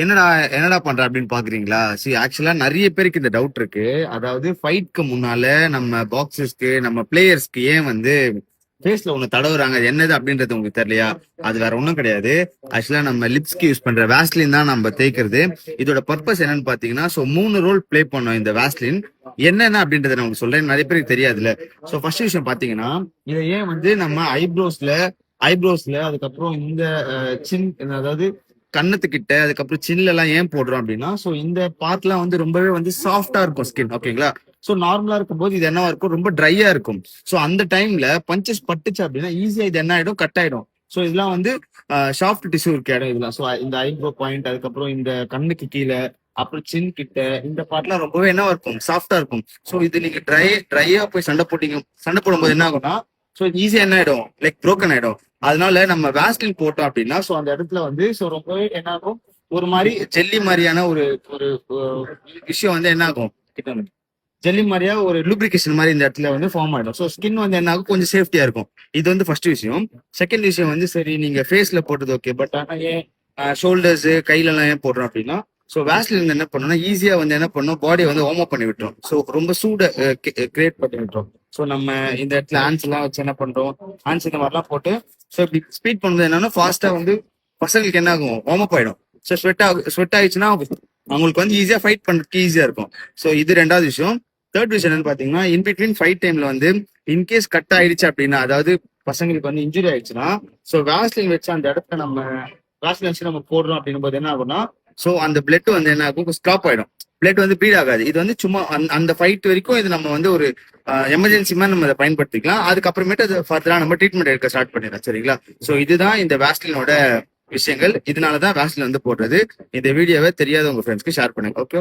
என்னடா என்னடா பண்ற அப்படின்னு பாக்குறீங்களா? ஆக்சுவலா நிறைய பேருக்கு இந்த டவுட் இருக்கு. அதாவது ஃபைட்க்கு முன்னால நம்ம பாக்ஸர்ஸ்க்கு நம்ம பிளேயர்ஸ்க்கு ஏன் வந்து ஃபேஸ்ல ஒண்ணு தடவுறாங்க, அது என்னது அப்படின்றது உங்களுக்கு தெரியலையா? அது வேற ஒண்ணும் கிடையாது. ஆக்சுவலா நம்ம லிப்ஸ்க்கு யூஸ் பண்ற வேஸ்லின் தான் நம்ம தேய்க்கிறது. இதோட பர்பஸ் என்னன்னு பாத்தீங்கன்னா, மூணு ரோல் ப்ளே பண்ணோம் இந்த வேஸ்லின். என்னென்ன அப்படின்றத நான் உங்களுக்கு சொல்றேன், நிறைய பேருக்கு தெரியாதுல்ல. ஃபர்ஸ்ட் விஷயம் பாத்தீங்கன்னா, இதை ஏன் வந்து நம்ம ஐப்ரோஸ்ல அதுக்கப்புறம் இந்த சின், அதாவது கண்ணத்துக்கிட்ட, அதுக்கப்புறம் சின்ல எல்லாம் ஏன் போடுறோம் அப்படின்னா, இந்த பார்ட்லாம் வந்து ரொம்பவே வந்து சாஃப்டா இருக்கும் ஸ்கின். ஓகேங்களா? நார்மலா இருக்கும்போது இது என்னவா இருக்கும், ரொம்ப ட்ரையா இருக்கும். அந்த டைம்ல பஞ்சஸ் பட்டுச்சு அப்படின்னா ஈஸியா இது என்ன ஆயிடும், கட் ஆயிடும். இதெல்லாம் வந்து சாஃப்ட் டிஷ்யூ இருக்க இடம் இதெல்லாம். இந்த ஐப்ரோ பாயிண்ட், அதுக்கப்புறம் இந்த கண்ணுக்கு கீழே, அப்புறம் சின் கிட்ட இந்த பார்ட்லாம் ரொம்பவே என்னவா இருக்கும், சாஃப்டா இருக்கும். இது நீங்க ட்ரையா போய் சண்டை போடும்போது என்ன ஆகும்னா, ஈஸியா என்ன ஆயிடும், லைக் broken ஆயிடும். அதனால நம்ம வேஸ்லின் போட்டோம் அப்படின்னா அந்த இடத்துல வந்து ரொம்பவே என்ன ஆகும், ஒரு மாதிரி ஜெல்லி மாதிரியான ஒரு ஒரு விஷயம் வந்து என்ன ஆகும், ஜெல்லி மாதிரியா ஒரு லூப்ரிகேஷன் மாதிரி இந்த இடத்துல வந்து ஃபார்ம் ஆயிடும். ஸ்கின் வந்து என்ன ஆகும், கொஞ்சம் சேஃப்டியா இருக்கும். இது வந்து ஃபர்ஸ்ட் விஷயம். செகண்ட் விஷயம் வந்து, சரி நீங்க ஃபேஸ்ல போட்டது ஓகே, பட் ஆனா ஏன் ஷோல்டர்ஸ் கையில எல்லாம் ஏன் போடுறோம் அப்படின்னா, வேஸ்லின் என்ன பண்ணணும்னா ஈஸியா வந்து என்ன பண்ணும், பாடியை வந்து வார்ம் அப் பண்ணி விட்டுரும். ரொம்ப சூட கிரியேட் பண்ணி விட்டுரும். நம்ம இந்த இடத்துல ஹேண்ட்ஸ் எல்லாம் வச்சு என்ன பண்றோம், ஹேண்ட்ஸ் இந்த மாதிரிலாம் போட்டு இப்படி ஸ்பீட் பண்ணுறது என்னன்னா, ஃபாஸ்டா வந்து பசங்களுக்கு என்ன ஆகும், வார்ம் அப் ஆயிடும். ஸ்வெட் ஆயிடுச்சுன்னா அவங்களுக்கு வந்து ஈஸியா ஃபைட் பண்றதுக்கு ஈஸியா இருக்கும். இது ரெண்டாவது விஷயம். தேர்ட் விஷயம் என்னன்னு பாத்தீங்கன்னா, இன்பிட்வீன் ஃபைட் டைம்ல வந்து இன்கேஸ் கட் ஆயிடுச்சு அப்படின்னா, அதாவது பசங்களுக்கு வந்து இன்ஜுரி ஆயிடுச்சுன்னா, வேஸ்லின் வச்சு அந்த இடத்துல வேஸ்லின் வச்சு நம்ம போடுறோம் அப்படின்னும் போது என்ன ஆகும்னா, அந்த பிளட் வந்து என்ன ஆகும், ஸ்டாப் ஆயிடும். பிளட் வந்து ப்ளீட் ஆகாது. இது வந்து சும்மா அந்த ஃபைட் வரைக்கும் இது நம்ம வந்து ஒரு எமர்ஜென்சி மாதிரி நம்ம அதை பயன்படுத்திக்கலாம். அதுக்கப்புறமேட்டு அது ஃபர்தரா நம்ம ட்ரீட்மெண்ட் எடுக்க ஸ்டார்ட் பண்ணிடலாம். சரிங்களா? இதுதான் இந்த வேஸ்லினோட விஷயங்கள். இதனாலதான் வேஸ்லின் வந்து போடுறது. இந்த வீடியோவை தெரியாத உங்க ஃப்ரெண்ட்ஸ்க்கு ஷேர் பண்ணுங்க. ஓகே.